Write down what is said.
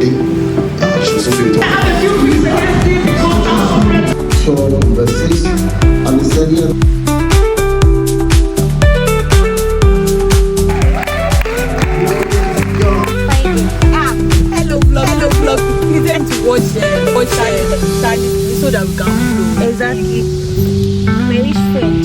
chanter la chanson que les temps. Sur verse 6, understanding. Hello vlog. We need to watch so that we can flow. Exactly. My rich friend.